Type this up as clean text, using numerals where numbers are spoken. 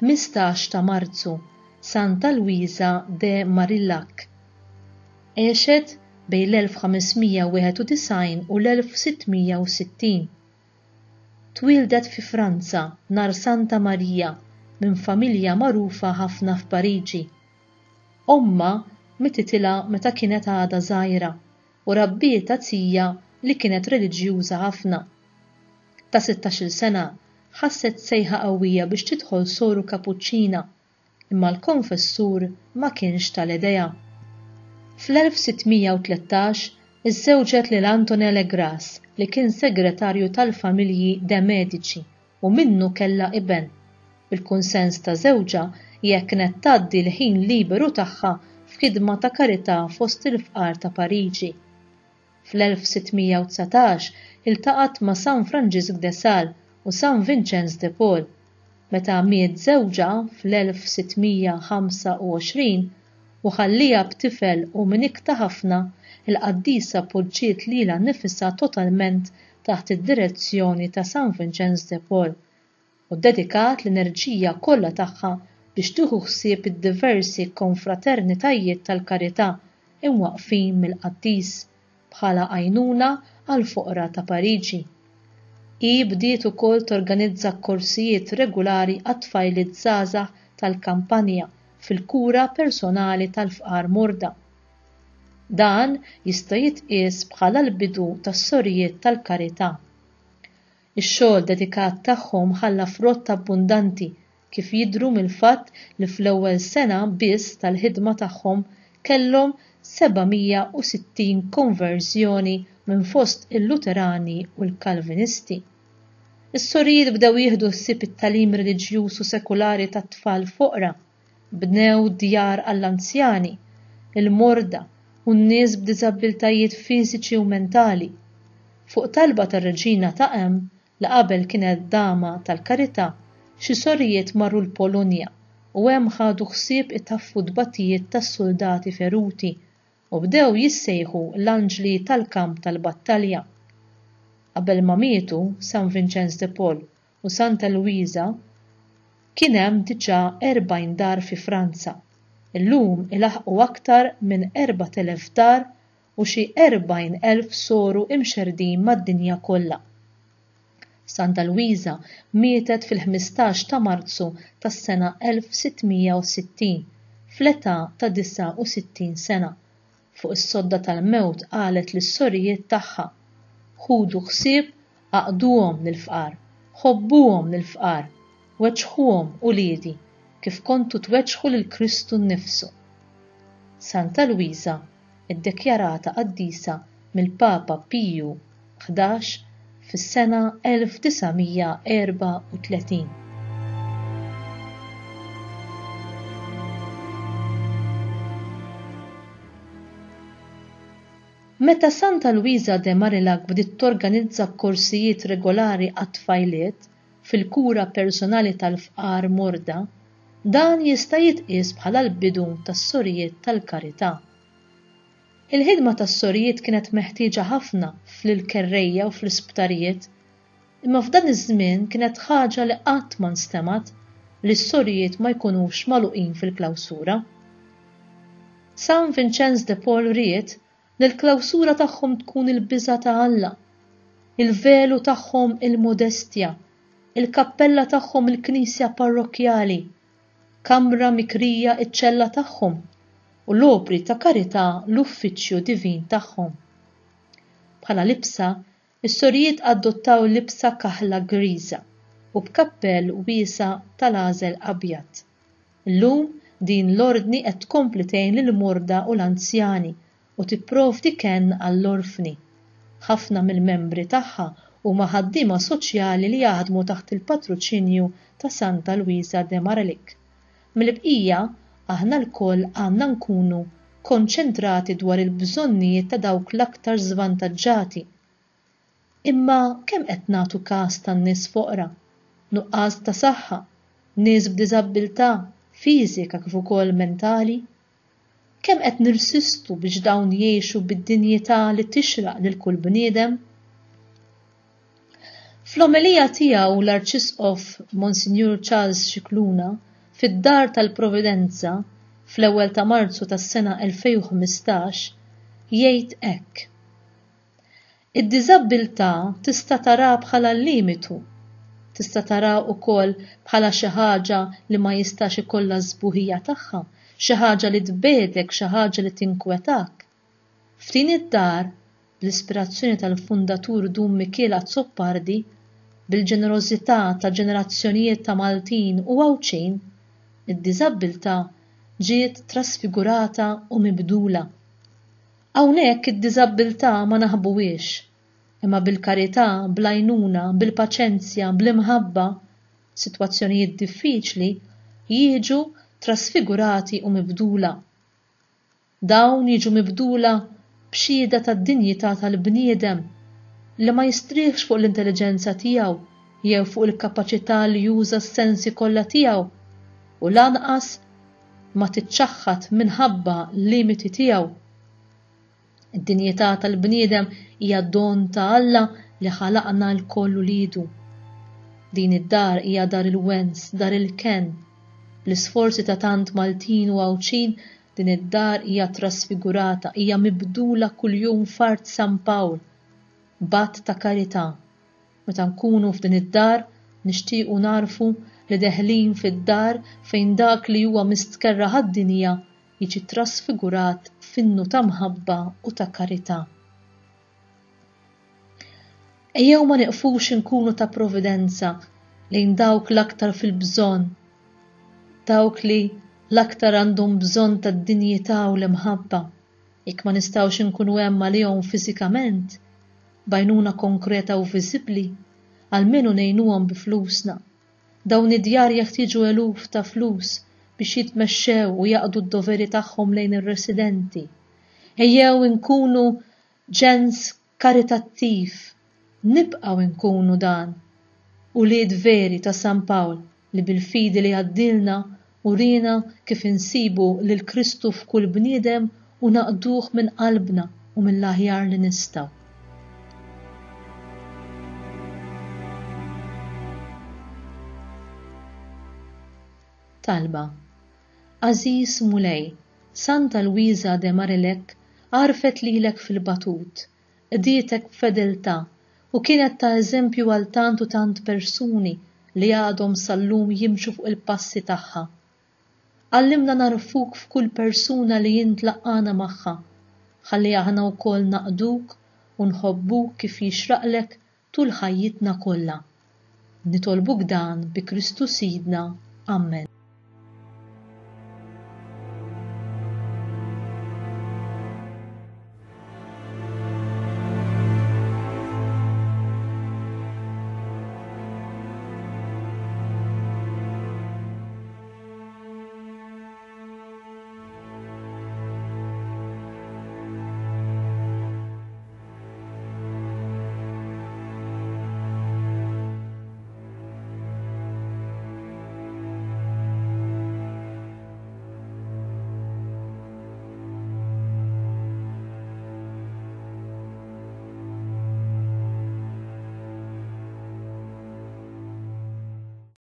15 ta' Marzu, Santa Luisa de Marillac. Għexet bejn l-1591 u l-1660. Twildet fi Franza nhar Santa Marija minn familja magħrufa ħafna f'Pariġi. Omma mititilha meta kienet għadha żgħira u rabbietha tija li kienet reliġjuża ħafna. Ta' 16-il sena ħasset sejħa qawwija biex tidħol soru kapuċċina, imma l-konfessur ma kienx tal-idea. Fl-1613 iżżewġet lil Antonelle Gras li kien segretarju tal-familji de Medici u minnu kellha iben. Bil-kunsens ta' żewġa jekk kienet tgħaddi l-ħin liberu tagħha f'ħidma ta' karità fost il-fqar ta' Pariġi. Fl-1619 iltaqat ma' San Franġisk de Sales u San Vincenz de Paul. Meta miet żewġa fl-1625 u ħallija b'tifel u minikta ħafna, il-qaddisa poġġiet lilha nnifisha totalment taħt id-direzzjoni ta' San Vincenz de Paul u ddedikat l-enerġija kollha tagħha biex tieħu ħsieb id-diversi konfraternitajiet tal-karità imwaqqfin mill-qaddis bħala għajnuna għall-foqra ta' Pariġi. Hi bdiet ukoll torganizza korsijiet regolari għat-tfajliet żgħażagħ tal-kampanja fil-kura personali tal-fqar morda. Dan jista' jitqies bħala l-bidu tas-sorijiet tal-karità. Ix-xogħol dedikat tagħhom ħalla frott abbundanti kif jidhru mill-fatt li fl-ewwel sena biss tal-ħidma tagħhom kellhom 760 konverżjoni minn fost il-Luterani u l-Kalvinisti. Is-sorijiet bdew jieħdu ħsieb it-tagħlim reliġjuż u sekulari tat-tfal foqra, bnew djar għall-anzjani, il-morda u n-nies b'diżabbiltajiet fiżiċi u mentali. Fuq talba tar-Reġina ta' li qabel kienet dama tal-karità, xi sorijiet marru l-Polonja u hemm ħadu ħsieb itaffu d-battijiet tas-soldati feruti u bdew jissejħu l-anġli tal-kamp tal-battalja. Qabel ma mietu San Vincenz de Paul u Santa Luisa kien hemm diġà 40 dar fi Franza. Illum ilaħqu aktar minn 4,000 dar u xi 40,000 soru imxerdin mad-dinja kollha. Santa Luisa mietet fil-15 ta' Marzu tas-sena 1660 fl-età ta' 69 sena. Fuq is-sodda tal-mewt qalet lis-sorijiet tagħha: ħudu ħsieb għaqduhom lill-fqar, ħobbuhom lill-fqar, weġħuhom uliedi kif kontu tweġħu lil Kristu nnifsu. Santa Luisa iddikjarata qaddisa mill-Papa Piju XI fis-sena 1934. Meta Santa Luisa de Marillac bdiet torganizza korsijiet regolari għat-tfajliet fil-kura personali tal-fqar morda, dan jista' jitqies bħala l-bidu tas-sorijiet tal-karità. Il-ħidma tas-sorijiet kienet meħtieġa ħafna fl-kerrejja u fl-isptarijiet, imma f'dan iż-żmien kienet ħaġa li qatt ma nstemat li s-sorijiet ma jkunux magħluqin fil-klawsura. San Vincenz de Paul ried li l-klawsura tagħhom tkun il-biża' ta' Alla, il-velu tagħhom il-modestja, il-kappella tagħhom il-knisja parrokjali, kamra mikrija iċ-ċella tagħhom u l-opri ta' karità l-uffiċċju divin tagħhom. Bħala libsa, is-sorijiet adottaw libsa kaħla griża u b'kappell wiesa tal-għażel abjad. Illum din l-ordni qed tkompli tgħin lill-morda u l-anzjani u tipprovdi kenn għall-orfni. Ħafna mill-membri tagħha huma ħaddiema soċjali li jaħdmu taħt il-patruċinju ta' Santa Luisa de Marillac. Mill-bqija aħna lkoll għandna nkunu konċentrati dwar il-bżonnijiet ta' dawk l-aktar żvantaġġati. Imma kemm qed nagħtu każ tan-nies foqra, nuqqas ta' saħħa, nies b'diżabbiltà fiżika kif ukoll mentali? Kemm qed nirsistu biex dawn jgħixu bid-dinjità li tixraq lil kull bniedem? Fl-omelija tiegħu l-Arċisqof Monsignor Charles Scicluna fid-Dar tal-Providenza fl-ewwel ta' Marzu tas-sena 2015 jgħid hekk: Id-diżabbiltà tista' tara bħala limitu, tista' tara wkoll bħala xi ħaġa li ma jistax ikollha żbuħija tagħha, xi ħaġa li tbedek, xi ħaġa li tinkwetak. F'din id-dar, bl-ispirazzjoni tal-fundatur Dum Michela Zoppardi, bil-ġenerożità ta' ġenerazzjonijiet ta' Maltin u Għawċin, id-diżabbiltà ġiet trasfigurata u mibdula. Hawnhekk id-diżabbiltà ma naħbuhiex, imma bil-karità, bl-għajnuna, bil-paċenzja, bl-imħabba, sitwazzjonijiet diffiċli jiġu trasfigurati u mibdula. Dawn jiġu mibdula b'xhieda tad-dinjità tal-bniedem li ma jistrieħx fuq l-intelligenza tiegħu jew fuq il-kapaċità li juża s-sensi kollha tiegħu u lanqas ma tiċċaħħad minħabba limiti tiegħu. Id-dinjità tal-bniedem hija don ta' Alla li ħalaqna l-koll ulidu. Din id-dar hija dar il-wens, dar il-ken. Bl-isforzi ta' tant Maltin u Għawċin din id-dar hija trasfigurata, hija mibdula kuljum f'Art San Pawl, bat ta' karità. Meta nkunu f'din id-dar nixtiequ narfu li deħlin fid-dar fejn dak li huwa mistkerra ħad-dinja jiġi trasfigurat f'innu ta' mħabba u ta' karità. Ejjew ma neqfux inkunu ta' provvidenza lejn dawk l-aktar fil-bżonn, dawk li l-aktar għandhom bżonn tad-dinjità u l-imħabba. Jekk ma nistgħux inkunu hemm għalihom fiżikament, b'għajnuna konkreta u viżibbli, għalmenu ngħinuhom bi flusna. Dawn id-djar jeħtieġu eluf ta' flus biex jitmexxew u jaqdu d-doveri tagħhom lejn ir-residenti. Ejjew inkunu ġens karitattiv, nibqgħu nkunu dan, ulied veri ta' San Pawl li bil-fidi li għaddilna urina kif insibu lil Kristu f'kull bniedem u naqduh minn qalbna u mill-aħjar li nistgħu. Talba. Aziz Mulej, Santa Luisa de Marilek għarfet lilek fil-batut, dietek b'fedeltà u kienet ta' eżempju għal tant u tant persuni li għadhom sal-lum jimxu fuq il-passi tagħha. Għallimna narfuk f'kull persuna li jintlaqqana magħha, ħalli aħna wkoll naqduk u nħobbuk kif jixraqlek tul ħajjitna kollha. Nitolbuk dan bi Kristu Sidna. Amen.